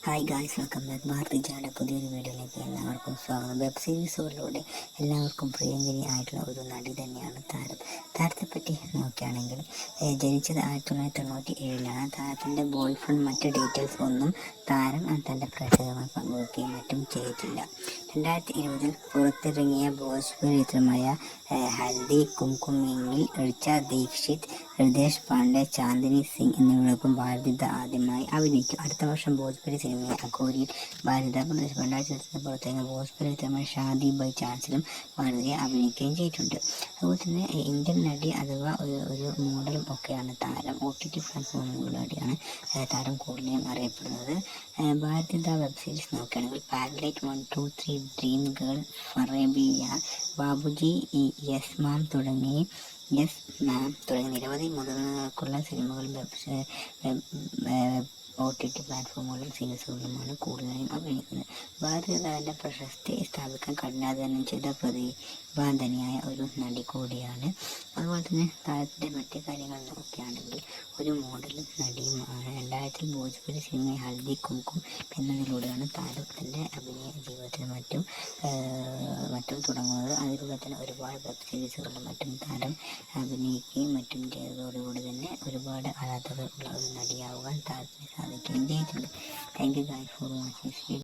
Hi guys, welcome back. ഭാരതിജയുടെ പുതിയൊരു വീഡിയോയിലേക്ക് എല്ലാവർക്കും സ്വാഗതം. വെബ് സീരീസുകളിലൂടെ എല്ലാവർക്കും പ്രിയങ്കരി ആയിട്ടുള്ള ഒരു നടി തന്നെയാണ് താരം. താരത്തെപ്പറ്റി നോക്കുകയാണെങ്കിൽ ജനിച്ചത് 1997 താരത്തിൻ്റെ ബോയ് ഫ്രണ്ട് മറ്റ് ഡീറ്റെയിൽസ് ഒന്നും താരം തൻ്റെ പ്രേക്ഷകരുമായി പങ്കുവയ്ക്കുകയും മറ്റും ചെയ്തിട്ടില്ല. 2020 പുറത്തിറങ്ങിയ ഭോജ്പുരി ചിത്രമായ ഹൽദി കുംകുമിങ്ങിൽ റിച്ച ദീക്ഷിത്, ഹൃദേശ് പാണ്ഡെ, ചാന്ദിനി സിംഗ് എന്നിവരോടൊപ്പം ഭാരതിദ ആദ്യമായി അഭിനയിക്കും. അടുത്ത വർഷം ഭോജ്പുരി സിനിമയായ അഘോരിയിൽ ഭാരതിദ പ്രദർശിപ്പിക്കും. 2020 പുറത്തിറങ്ങിയ ഭോജ്പുരി ചിത്രമായ ഷാദി ബൈ ചാൻസിലും ഭാരതിദ അഭിനയിക്കുകയും ചെയ്തിട്ടുണ്ട്. അതുപോലെ തന്നെ ഇന്ത്യൻ നടി അഥവാ ഒരു മോഡലും ഒക്കെയാണ് താരം. OTT പ്ലാറ്റ്ഫോമുകളിലൂടെയാണ് താരം കൂടുതലും അറിയപ്പെടുന്നത്. ഭാരതിദ വെബ് സീരീസ് നോക്കുകയാണെങ്കിൽ പാരലൈറ്റ് 1, 2, 3, ഡ്രീം ഗേൾ, ഫറേബിയ, ബാബുജി, യെസ് മാം തുടങ്ങി നിരവധി മുതിർന്നവർക്കുള്ള സിനിമകളും OTT പ്ലാറ്റ്ഫോമുകളിലും സീരീസുകളിലുമാണ് കൂടുതലായും അഭിനയിക്കുന്നത്. ഭാരതിദാന്റെ പ്രശസ്തി സ്ഥാപിക്കാൻ കഠിനാധ്വാനം ചെയ്ത പ്രതിഭാധനിയായ ഒരു നടി കൂടിയാണ്. അതുപോലെ തന്നെ താരത്തിൻ്റെ മറ്റു കാര്യങ്ങൾ നോക്കുകയാണെങ്കിൽ ഒരു മോഡലും നടിയുമാണ്. 2000 ഭോജ്പുരി സിനിമ ഹൽദി കുംകും എന്നതിലൂടെയാണ് താരം തൻ്റെ അഭിനയ ജീവിതത്തിൽ മറ്റും തുടങ്ങുന്നത്. അതിലൂടെ തന്നെ ഒരുപാട് വെബ് സീരീസുകളിലും മറ്റും താരം അഭിനയിക്കുകയും മറ്റും ചെയ്തതോടുകൂടി തന്നെ ഒരുപാട് ആരാധകർ ഉള്ള ഒരു നടിയാവുവാൻ താരത്തിന് സാധിക്കുകയും ചെയ്തിട്ടുണ്ട്. Thank you guys for watching.